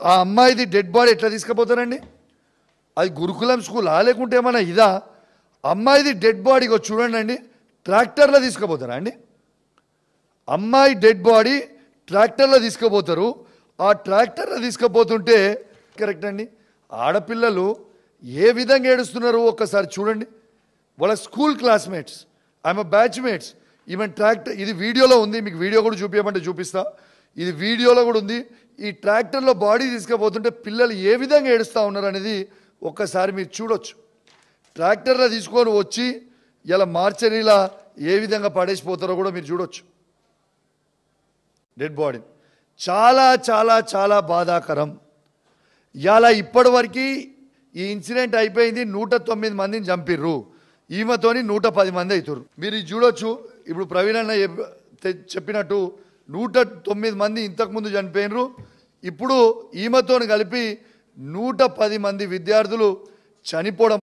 ఆ అమ్మాయిది dead body ఎట్లా తీసుకుపోతారండి? అది గురుకులం స్కూల్ లేకుంటే ఏమన్నా ఇదా? అమ్మాయిది డెడ్ బాడీకి చూడండి అండి, ట్రాక్టర్లో తీసుకుపోతారా అండి? అమ్మాయి డెడ్ బాడీ ట్రాక్టర్లో తీసుకుపోతారు. ఆ ట్రాక్టర్లో తీసుకుపోతుంటే కరెక్ట్ అండి. ఆడపిల్లలు ఏ విధంగా ఏడుస్తున్నారు ఒక్కసారి చూడండి. వాళ్ళ school classmates, I'm batchmates, even tractor, ఇది వీడియోలో ఉంది, మీకు వీడియో కూడా చూపించమంటే చూపిస్తా. ఇది వీడియోలో కూడా ఉంది. ఈ ట్రాక్టర్లో బాడీ తీసుకుపోతుంటే పిల్లలు ఏ విధంగా ఏడుస్తూ ఉన్నారు అనేది ఒక్కసారి మీరు చూడొచ్చు. ట్రాక్టర్లో తీసుకొని వచ్చి ఇలా మార్చరీలా ఏ విధంగా పడేసిపోతారో కూడా మీరు చూడొచ్చు. డెడ్ బాడీ చాలా చాలా చాలా బాధాకరం. ఇలా ఇప్పటివరకు ఈ ఇన్సిడెంట్ అయిపోయింది. 109 మందిని చంపిర్రు, ఈమెతోని 110 మంది అవుతారు. మీరు ఇది చూడొచ్చు. ఇప్పుడు ప్రవీణ్ అన్న చెప్పినట్టు 109 మంది ఇంతకుముందు చనిపోయినరు. ఇప్పుడు ఈమెతోని కలిపి 110 మంది విద్యార్థులు చనిపోవడం